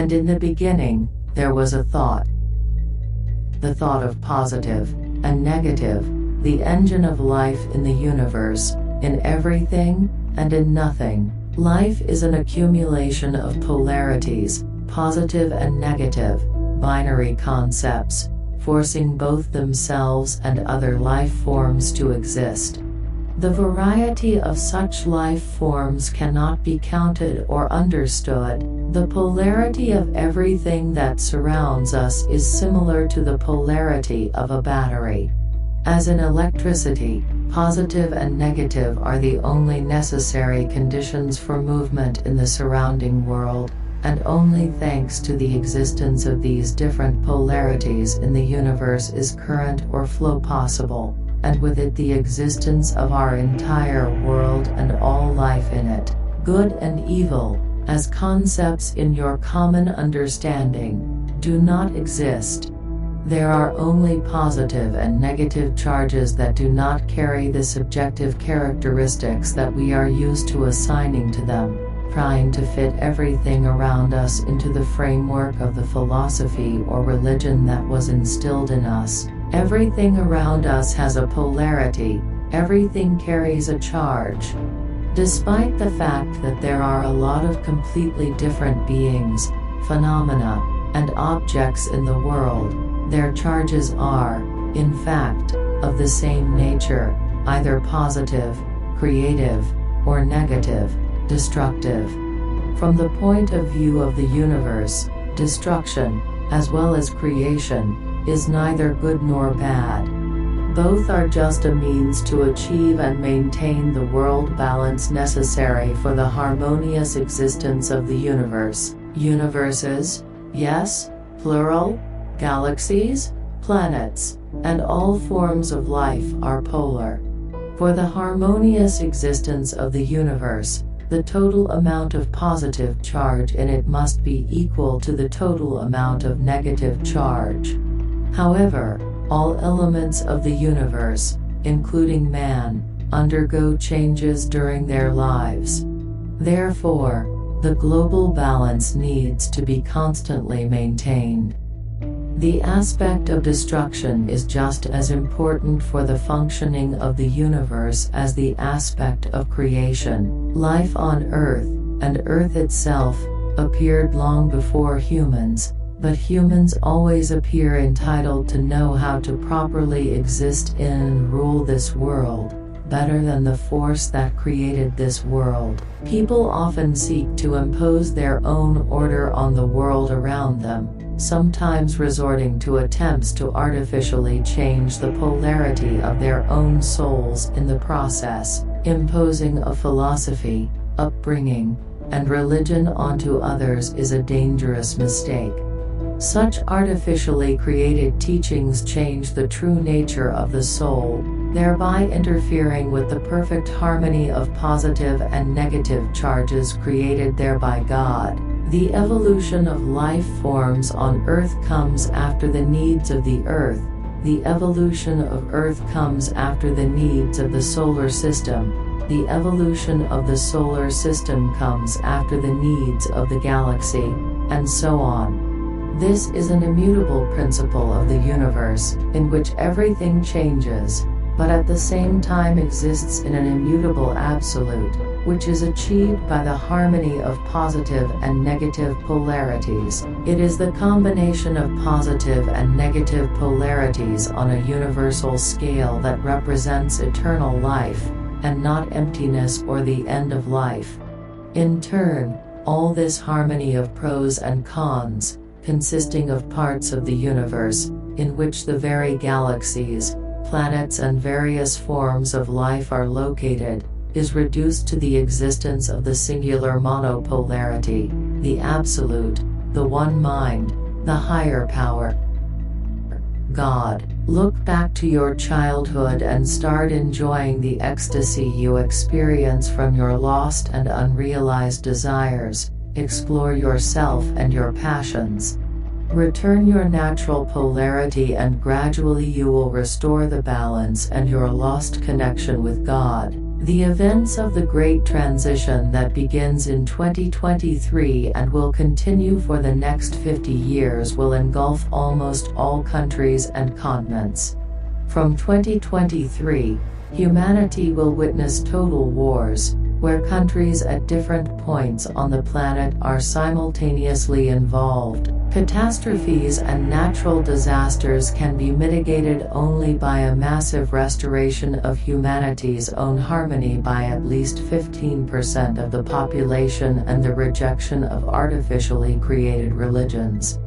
And in the beginning, there was a thought. The thought of positive and negative, the engine of life in the universe, in everything and in nothing. Life is an accumulation of polarities, positive and negative, binary concepts, forcing both themselves and other life forms to exist. The variety of such life forms cannot be counted or understood. The polarity of everything that surrounds us is similar to the polarity of a battery. As in electricity, positive and negative are the only necessary conditions for movement in the surrounding world, and only thanks to the existence of these different polarities in the universe is current or flow possible, and with it the existence of our entire world and all life in it. Good and evil, as concepts in your common understanding, do not exist. There are only positive and negative charges that do not carry the subjective characteristics that we are used to assigning to them, trying to fit everything around us into the framework of the philosophy or religion that was instilled in us. Everything around us has a polarity, everything carries a charge. Despite the fact that there are a lot of completely different beings, phenomena, and objects in the world, their charges are, in fact, of the same nature, either positive, creative, or negative, destructive. From the point of view of the universe, destruction, as well as creation, is neither good nor bad. Both are just a means to achieve and maintain the world balance necessary for the harmonious existence of the universe. Universes, yes, plural, galaxies, planets, and all forms of life are polar. For the harmonious existence of the universe, the total amount of positive charge in it must be equal to the total amount of negative charge. However, all elements of the universe, including man, undergo changes during their lives. Therefore, the global balance needs to be constantly maintained. The aspect of destruction is just as important for the functioning of the universe as the aspect of creation. Life on Earth, and Earth itself, appeared long before humans, but humans always appear entitled to know how to properly exist in and rule this world, better than the force that created this world. People often seek to impose their own order on the world around them, sometimes resorting to attempts to artificially change the polarity of their own souls in the process. Imposing a philosophy, upbringing, and religion onto others is a dangerous mistake. Such artificially created teachings change the true nature of the soul, thereby interfering with the perfect harmony of positive and negative charges created there by God. The evolution of life forms on Earth comes after the needs of the Earth. The evolution of Earth comes after the needs of the solar system. The evolution of the solar system comes after the needs of the galaxy, and so on. This is an immutable principle of the universe, in which everything changes, but at the same time exists in an immutable absolute, which is achieved by the harmony of positive and negative polarities. It is the combination of positive and negative polarities on a universal scale that represents eternal life, and not emptiness or the end of life. In turn, all this harmony of pros and cons, consisting of parts of the universe, in which the very galaxies, planets and various forms of life are located, is reduced to the existence of the singular monopolarity, the absolute, the one mind, the higher power. God. Look back to your childhood and start enjoying the ecstasy you experience from your lost and unrealized desires. Explore yourself and your passions. Return your natural polarity and gradually you will restore the balance and your lost connection with God. The events of the Great Transition that begins in 2023 and will continue for the next 50 years will engulf almost all countries and continents. From 2023, humanity will witness total wars, where countries at different points on the planet are simultaneously involved. Catastrophes and natural disasters can be mitigated only by a massive restoration of humanity's own harmony by at least 15% of the population and the rejection of artificially created religions.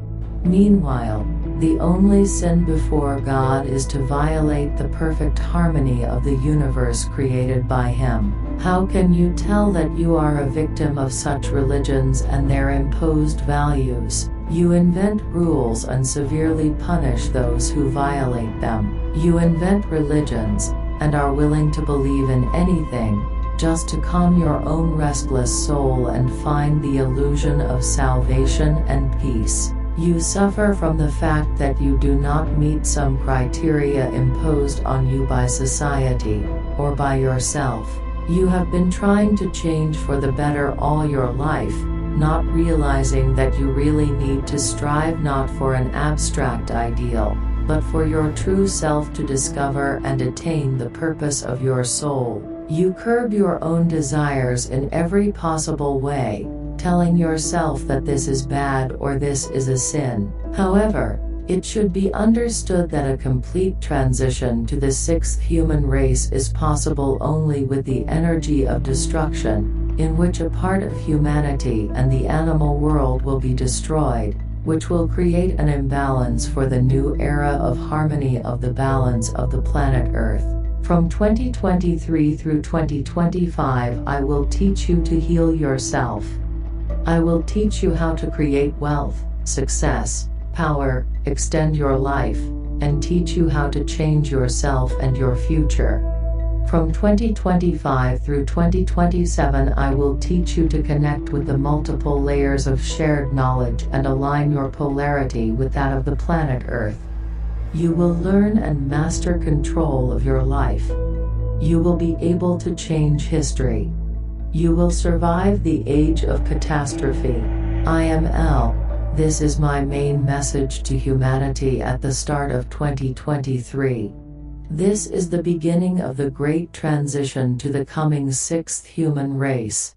Meanwhile, the only sin before God is to violate the perfect harmony of the universe created by Him. How can you tell that you are a victim of such religions and their imposed values? You invent rules and severely punish those who violate them. You invent religions, and are willing to believe in anything, just to calm your own restless soul and find the illusion of salvation and peace. You suffer from the fact that you do not meet some criteria imposed on you by society, or by yourself. You have been trying to change for the better all your life, not realizing that you really need to strive not for an abstract ideal, but for your true self to discover and attain the purpose of your soul. You curb your own desires in every possible way, telling yourself that this is bad or this is a sin. However, it should be understood that a complete transition to the sixth human race is possible only with the energy of destruction, in which a part of humanity and the animal world will be destroyed, which will create an imbalance for the new era of harmony of the balance of the planet Earth. From 2023 through 2025, I will teach you to heal yourself. I will teach you how to create wealth, success, power, extend your life, and teach you how to change yourself and your future. From 2025 through 2027, I will teach you to connect with the multiple layers of shared knowledge and align your polarity with that of the planet Earth. You will learn and master control of your life. You will be able to change history. You will survive the age of catastrophe. I am L. This is my main message to humanity at the start of 2023. This is the beginning of the great transition to the coming sixth human race.